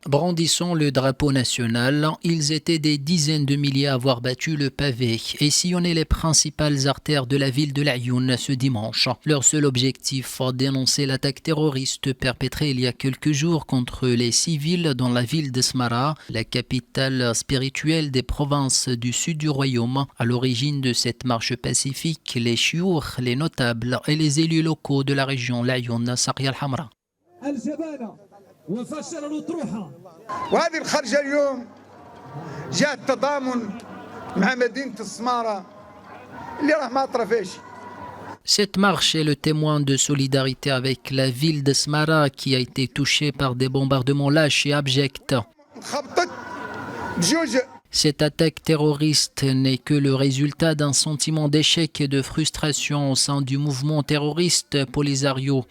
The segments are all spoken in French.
Brandissant le drapeau national, ils étaient des dizaines de milliers à avoir battu le pavé et sillonné les principales artères de la ville de l'Aïoun ce dimanche. Leur seul objectif, dénoncer l'attaque terroriste perpétrée il y a quelques jours contre les civils dans la ville de Smara, la capitale spirituelle des provinces du sud du royaume. À l'origine de cette marche pacifique, les chiours, les notables et les élus locaux de la région l'Aïoun, Saria al-Hamra. وفشل الأطروحة. وهذه الخرجة اليوم جاء التضامن مع مدينة السمارة اللي راه ما طرفاش. Cette marche est le témoin de solidarité avec la ville de Smara qui a été touchée par des bombardements lâches et abjects. Cette attaque terroriste n'est que le résultat d'un sentiment d'échec et de frustration au sein du mouvement terroriste Polisario.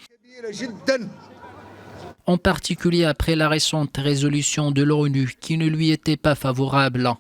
En particulier après la récente résolution de l'ONU qui ne lui était pas favorable.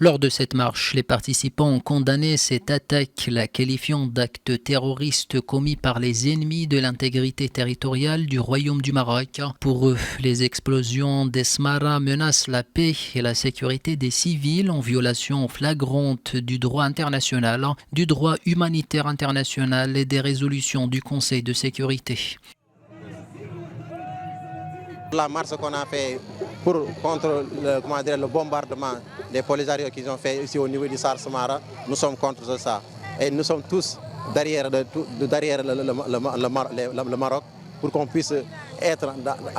Lors de cette marche, les participants ont condamné cette attaque, la qualifiant d'acte terroriste commis par les ennemis de l'intégrité territoriale du Royaume du Maroc. Pour eux, les explosions d'Esmara menacent la paix et la sécurité des civils en violation flagrante du droit international, du droit humanitaire international et des résolutions du Conseil de sécurité. La marche qu'on a fait contre le bombardement des Polisario qu'ils ont fait ici au niveau du Sar Smara, nous sommes contre ça. Et nous sommes tous derrière le Maroc pour qu'on puisse être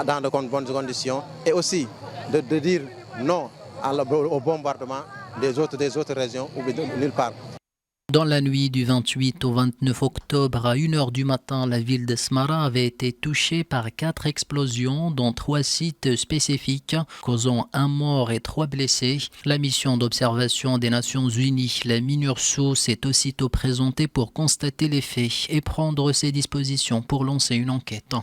dans de bonnes conditions et aussi de dire non au bombardement des autres régions ou nulle part. Dans la nuit du 28 au 29 octobre à 1h du matin, la ville de Smara avait été touchée par 4 explosions, dont 3 sites spécifiques, causant 1 mort et 3 blessés. La mission d'observation des Nations Unies, la MINURSO, s'est aussitôt présentée pour constater les faits et prendre ses dispositions pour lancer une enquête.